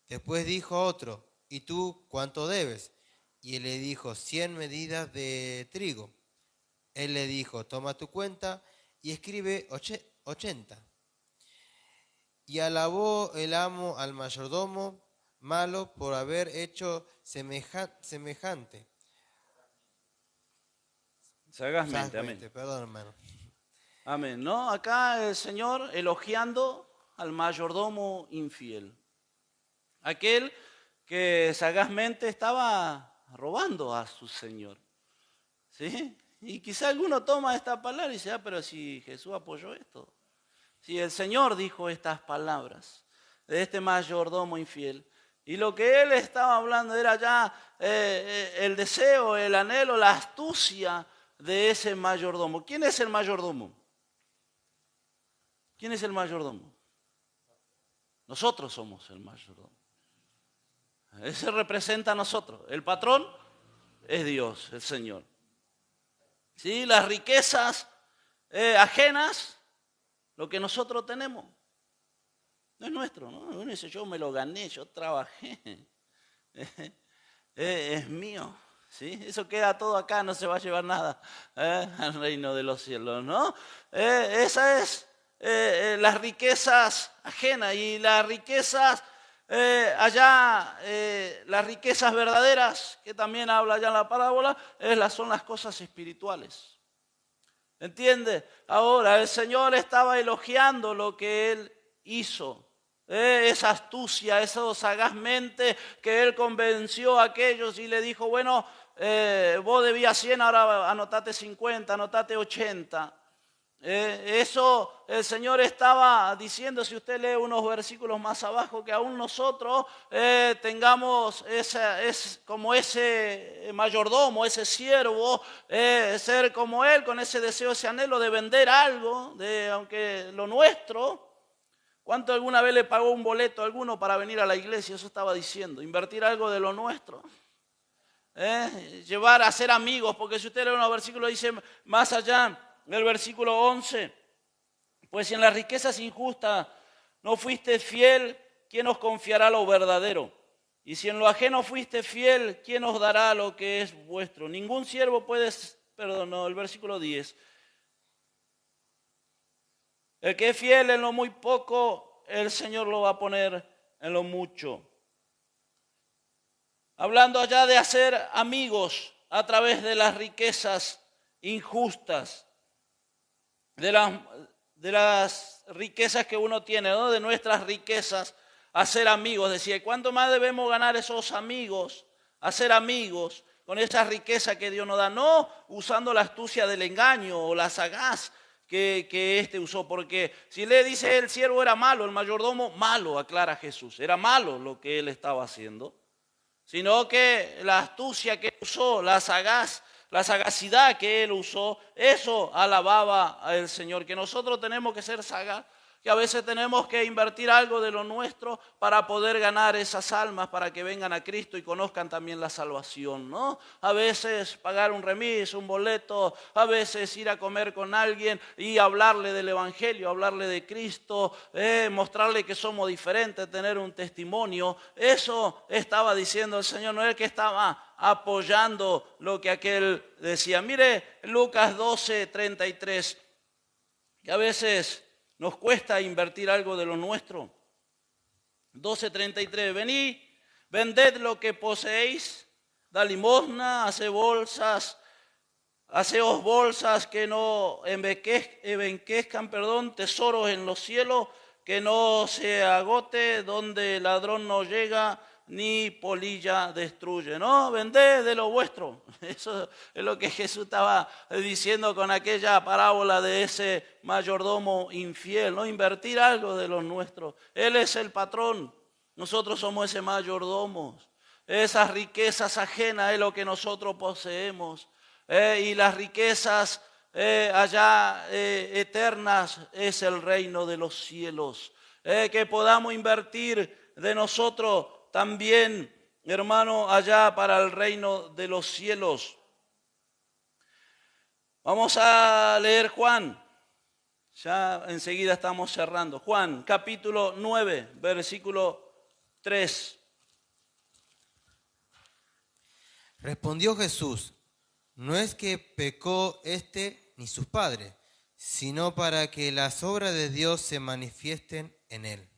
Después dijo a otro, ¿y tú cuánto debes? Y él le dijo, 100 medidas de trigo. Él le dijo, toma tu cuenta y escribe 80. Y alabó el amo al mayordomo malo por haber hecho semejante. Sagazmente, amén. Perdón, hermano. Amén. ¿No? Acá el Señor elogiando al mayordomo infiel. Aquel que sagazmente estaba robando a su Señor. ¿Sí? Y quizá alguno toma esta palabra y dice, pero si Jesús apoyó esto. Si el Señor dijo estas palabras de este mayordomo infiel. Y lo que él estaba hablando era ya el deseo, el anhelo, la astucia de ese mayordomo. ¿Quién es el mayordomo? ¿Quién es el mayordomo? Nosotros somos el mayordomo. Ese representa a nosotros. El patrón es Dios, el Señor. ¿Sí? Las riquezas ajenas, lo que nosotros tenemos, no es nuestro, ¿no? Uno dice, yo me lo gané, yo trabajé, es mío. ¿Sí? Eso queda todo acá, no se va a llevar nada al reino de los cielos, ¿no? Esa es las riquezas ajenas y las riquezas allá, las riquezas verdaderas, que también habla allá en la parábola, son las cosas espirituales. ¿Entiende? Ahora el Señor estaba elogiando lo que Él hizo. Esa astucia, eso sagazmente que Él convenció a aquellos y le dijo, bueno, vos debías 100, ahora anotate 50, anotate 80. Eso el Señor estaba diciendo, si usted lee unos versículos más abajo, que aún nosotros tengamos como ese mayordomo, ese siervo, ser como Él, con ese deseo, ese anhelo de vender algo, aunque lo nuestro. ¿Cuánto alguna vez le pagó un boleto a alguno para venir a la iglesia? Eso estaba diciendo, invertir algo de lo nuestro. Llevar a ser amigos, porque si usted lee unos versículos dice más allá, el versículo 11, pues si en las riquezas injustas no fuiste fiel, ¿quién os confiará lo verdadero? Y si en lo ajeno fuiste fiel, ¿quién os dará lo que es vuestro? Ningún siervo puede, el versículo 10. El que es fiel en lo muy poco, el Señor lo va a poner en lo mucho. Hablando allá de hacer amigos a través de las riquezas injustas. De las riquezas que uno tiene, ¿no? De nuestras riquezas, hacer amigos. Decía, ¿cuánto más debemos ganar esos amigos? Hacer amigos con esa riqueza que Dios nos da. No usando la astucia del engaño o la sagaz que éste usó. Porque si le dice el siervo era malo, el mayordomo malo, aclara Jesús. Era malo lo que él estaba haciendo. Sino que la astucia que usó, la sagacidad que él usó, eso alababa al Señor, que nosotros tenemos que ser sagaz, que a veces tenemos que invertir algo de lo nuestro para poder ganar esas almas, para que vengan a Cristo y conozcan también la salvación, ¿no? A veces pagar un remis, un boleto, a veces ir a comer con alguien y hablarle del Evangelio, hablarle de Cristo, mostrarle que somos diferentes, tener un testimonio. Eso estaba diciendo el Señor, no es el que estaba apoyando lo que aquel decía. Mire Lucas 12:33, que a veces nos cuesta invertir algo de lo nuestro. 12:33, venid, vended lo que poseéis, da limosna, haceos bolsas que no envequezcan, tesoros en los cielos, que no se agote, donde el ladrón no llega, ni polilla destruye, ¿no? Vended de lo vuestro. Eso es lo que Jesús estaba diciendo con aquella parábola de ese mayordomo infiel, ¿no? Invertir algo de lo nuestro. Él es el patrón, nosotros somos ese mayordomo. Esas riquezas ajenas es lo que nosotros poseemos. Y las riquezas allá eternas es el reino de los cielos. Que podamos invertir de nosotros también, hermano, allá para el reino de los cielos. Vamos a leer Juan. Ya enseguida estamos cerrando. Juan, capítulo 9, versículo 3. Respondió Jesús: no es que pecó éste ni sus padres, sino para que las obras de Dios se manifiesten en él.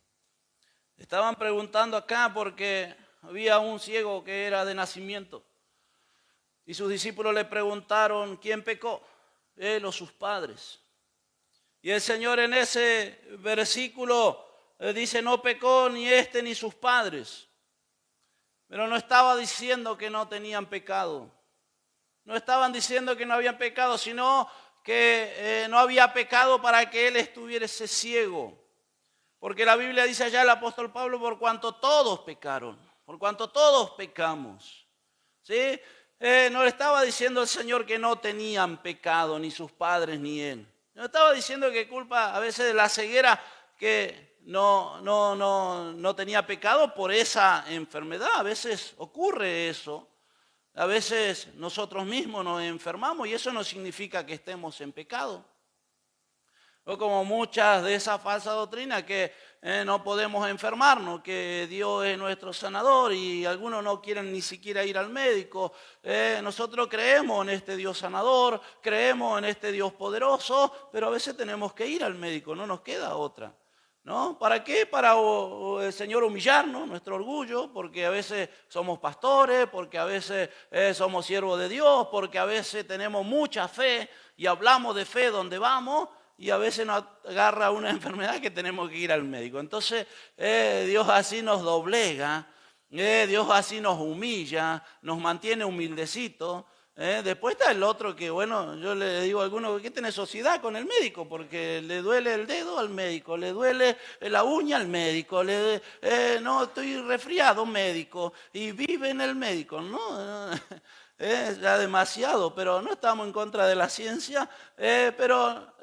Estaban preguntando acá porque había un ciego que era de nacimiento. Y sus discípulos le preguntaron, ¿quién pecó? Él o sus padres. Y el Señor en ese versículo dice, no pecó ni este ni sus padres. Pero no estaba diciendo que no tenían pecado. No estaban diciendo que no habían pecado, sino que no había pecado para que él estuviese ciego. Porque la Biblia dice allá el apóstol Pablo, por cuanto todos pecaron, por cuanto todos pecamos. ¿Sí? No le estaba diciendo el Señor que no tenían pecado, ni sus padres, ni él. No estaba diciendo que culpa a veces de la ceguera que no tenía pecado por esa enfermedad. A veces ocurre eso. A veces nosotros mismos nos enfermamos y eso no significa que estemos en pecado. O como muchas de esas falsas doctrinas que no podemos enfermarnos, que Dios es nuestro sanador y algunos no quieren ni siquiera ir al médico. Nosotros creemos en este Dios sanador, creemos en este Dios poderoso, pero a veces tenemos que ir al médico, no nos queda otra. ¿No? ¿Para qué? Para el Señor humillarnos, nuestro orgullo, porque a veces somos pastores, porque a veces somos siervos de Dios, porque a veces tenemos mucha fe y hablamos de fe donde vamos, y a veces nos agarra una enfermedad que tenemos que ir al médico. Entonces Dios así nos doblega, Dios así nos humilla, nos mantiene humildecitos. Después está el otro que, bueno, yo le digo a algunos que tiene sociedad con el médico, porque le duele el dedo al médico, le duele la uña al médico, no, estoy resfriado, médico, y vive en el médico, ¿no? Es ya demasiado, pero no estamos en contra de la ciencia, pero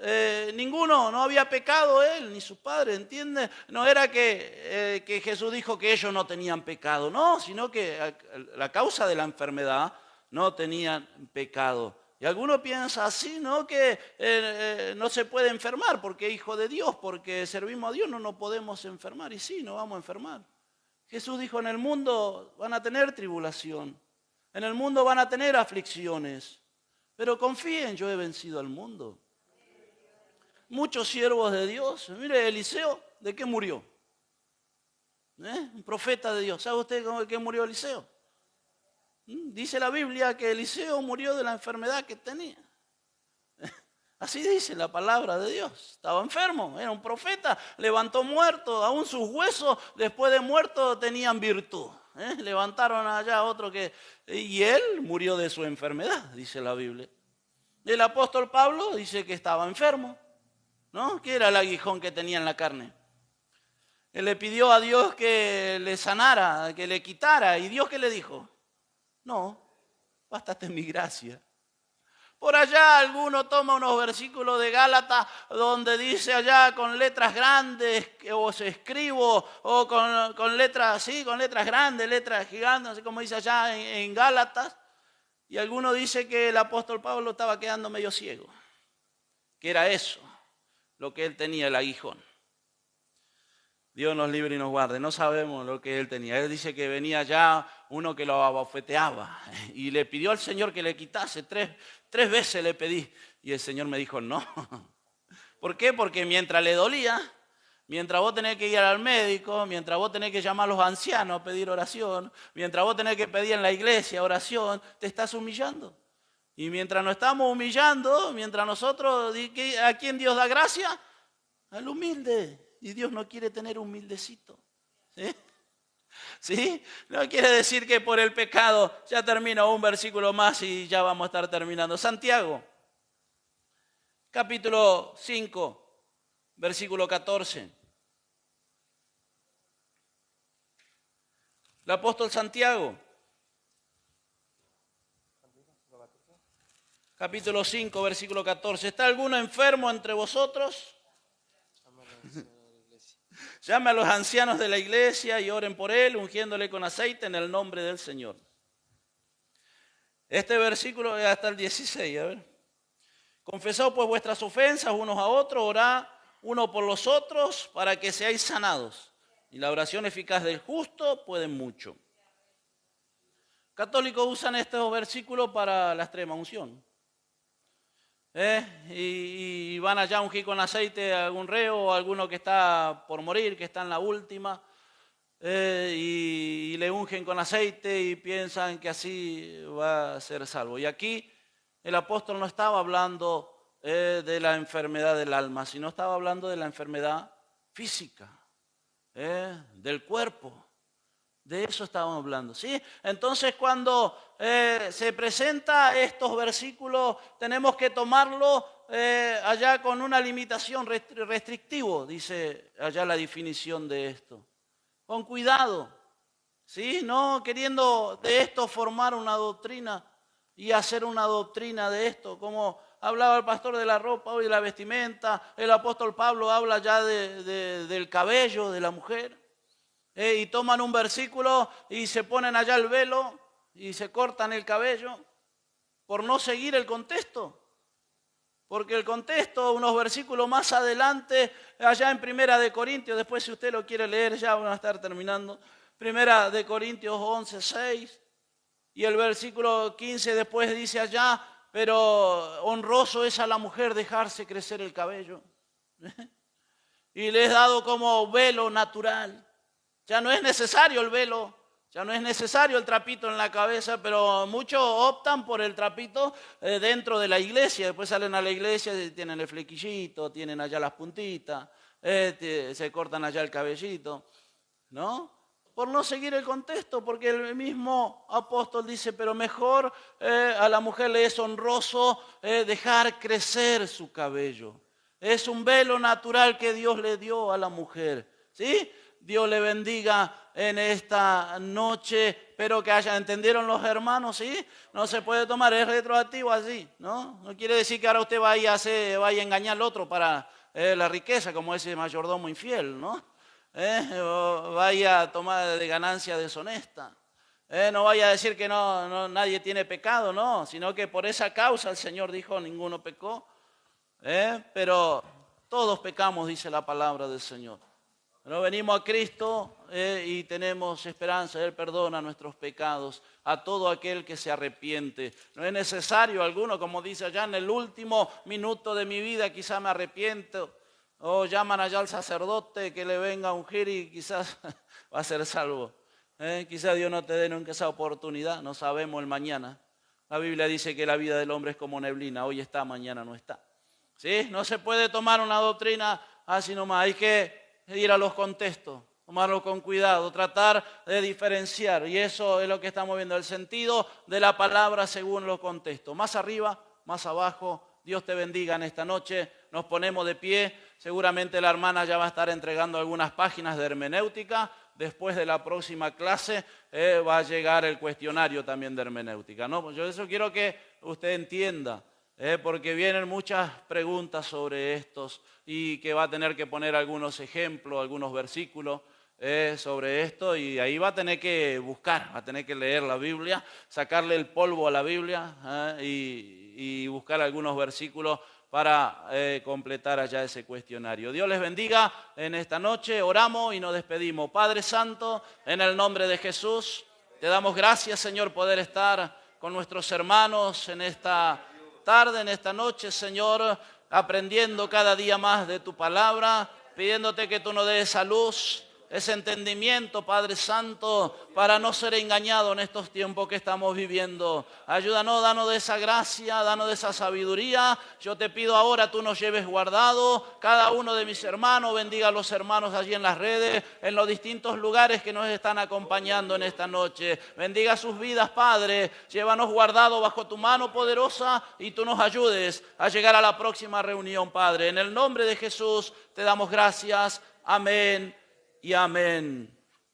ninguno, no había pecado él ni su padre, ¿entiende? No era que Jesús dijo que ellos no tenían pecado, no, sino que la causa de la enfermedad no tenían pecado. Y algunos piensan así, ¿no? Que no se puede enfermar porque es hijo de Dios, porque servimos a Dios, no nos podemos enfermar. Y sí, nos vamos a enfermar. Jesús dijo, en el mundo van a tener tribulación, en el mundo van a tener aflicciones, pero confíen, yo he vencido al mundo. Muchos siervos de Dios, mire, Eliseo, ¿de qué murió? Un profeta de Dios. ¿Sabe usted de qué murió Eliseo? Dice la Biblia que Eliseo murió de la enfermedad que tenía. Así dice la palabra de Dios. Estaba enfermo, era un profeta, levantó muertos, aún sus huesos después de muertos tenían virtud. Levantaron allá otro que... Y él murió de su enfermedad, dice la Biblia. El apóstol Pablo dice que estaba enfermo, ¿no? Que era el aguijón que tenía en la carne. Él le pidió a Dios que le sanara, que le quitara. ¿Y Dios qué le dijo? No, bástate mi gracia. Por allá alguno toma unos versículos de Gálatas donde dice allá con letras grandes o se escribo o con letras así, con letras grandes, letras gigantes, así como dice allá en Gálatas. Y alguno dice que el apóstol Pablo estaba quedando medio ciego, que era eso, lo que él tenía, el aguijón. Dios nos libre y nos guarde, no sabemos lo que él tenía. Él dice que venía ya uno que lo abofeteaba y le pidió al Señor que le quitase. Tres veces le pedí y el Señor me dijo no. ¿Por qué? Porque mientras le dolía, mientras vos tenés que ir al médico, mientras vos tenés que llamar a los ancianos a pedir oración, mientras vos tenés que pedir en la iglesia oración, te estás humillando. Y mientras nos estamos humillando, mientras nosotros, ¿a quién Dios da gracia? Al humilde. Y Dios no quiere tener humildecito. ¿Sí? ¿Sí? No quiere decir que por el pecado, ya termino un versículo más y ya vamos a estar terminando. Santiago, capítulo 5, versículo 14. El apóstol Santiago. capítulo 5, versículo 14. ¿Está alguno enfermo entre vosotros? Llame a los ancianos de la iglesia y oren por él, ungiéndole con aceite en el nombre del Señor. Este versículo es hasta el 16, a ver. Confesad pues vuestras ofensas unos a otros, orad uno por los otros para que seáis sanados. Y la oración eficaz del justo puede mucho. Católicos usan estos versículos para la extrema unción. Y van allá a ungir con aceite a algún reo o a alguno que está por morir, que está en la última, y le ungen con aceite y piensan que así va a ser salvo. Y aquí el apóstol no estaba hablando de la enfermedad del alma, sino estaba hablando de la enfermedad física, del cuerpo. De eso estábamos hablando, ¿sí? Entonces, cuando se presenta estos versículos, tenemos que tomarlo allá con una limitación restrictivo, dice allá la definición de esto. Con cuidado, ¿sí? No queriendo de esto formar una doctrina y hacer una doctrina de esto, como hablaba el pastor de la ropa hoy, de la vestimenta, el apóstol Pablo habla ya del cabello de la mujer. Y toman un versículo y se ponen allá el velo y se cortan el cabello por no seguir el contexto. Porque el contexto, unos versículos más adelante, allá en Primera de Corintios, después si usted lo quiere leer, ya van a estar terminando. Primera de Corintios 11, 6, y el versículo 15 después dice allá, pero honroso es a la mujer dejarse crecer el cabello. Y le es dado como velo natural. Ya no es necesario el velo, ya no es necesario el trapito en la cabeza, pero muchos optan por el trapito dentro de la iglesia. Después salen a la iglesia y tienen el flequillito, tienen allá las puntitas, se cortan allá el cabellito, ¿no? Por no seguir el contexto, porque el mismo apóstol dice, pero mejor a la mujer le es honroso dejar crecer su cabello. Es un velo natural que Dios le dio a la mujer, ¿sí? Dios le bendiga en esta noche. Espero que entendieron los hermanos, ¿sí? No se puede tomar, es retroactivo así, ¿no? No quiere decir que ahora usted vaya a engañar al otro para la riqueza, como ese mayordomo infiel, ¿no? O vaya a tomar de ganancia deshonesta. No vaya a decir que no, nadie tiene pecado, no, sino que por esa causa el Señor dijo, ninguno pecó. Pero todos pecamos, dice la palabra del Señor. Pero venimos a Cristo y tenemos esperanza. Él perdona nuestros pecados a todo aquel que se arrepiente. No es necesario alguno, como dice allá, en el último minuto de mi vida quizás me arrepiento. O llaman allá al sacerdote que le venga a ungir y quizás va a ser salvo. Quizás Dios no te dé nunca esa oportunidad, no sabemos el mañana. La Biblia dice que la vida del hombre es como neblina, hoy está, mañana no está. ¿Sí? No se puede tomar una doctrina así nomás, hay que ir a los contextos, tomarlo con cuidado, tratar de diferenciar. Y eso es lo que estamos viendo, el sentido de la palabra según los contextos. Más arriba, más abajo. Dios te bendiga en esta noche. Nos ponemos de pie. Seguramente la hermana ya va a estar entregando algunas páginas de hermenéutica. Después de la próxima clase va a llegar el cuestionario también de hermenéutica, ¿no? Yo eso quiero que usted entienda. Porque vienen muchas preguntas sobre estos y que va a tener que poner algunos ejemplos, algunos versículos sobre esto y ahí va a tener que buscar, va a tener que leer la Biblia, sacarle el polvo a la Biblia y buscar algunos versículos para completar allá ese cuestionario. Dios les bendiga en esta noche, oramos y nos despedimos. Padre Santo, en el nombre de Jesús, te damos gracias, Señor, poder estar con nuestros hermanos en esta tarde, en esta noche, Señor, aprendiendo cada día más de tu palabra, pidiéndote que tú nos des esa luz, ese entendimiento, Padre Santo, para no ser engañado en estos tiempos que estamos viviendo. Ayúdanos, danos de esa gracia, danos de esa sabiduría. Yo te pido ahora, tú nos lleves guardado, cada uno de mis hermanos, bendiga a los hermanos allí en las redes, en los distintos lugares que nos están acompañando en esta noche. Bendiga sus vidas, Padre, llévanos guardado bajo tu mano poderosa y tú nos ayudes a llegar a la próxima reunión, Padre. En el nombre de Jesús te damos gracias. Amén y amén.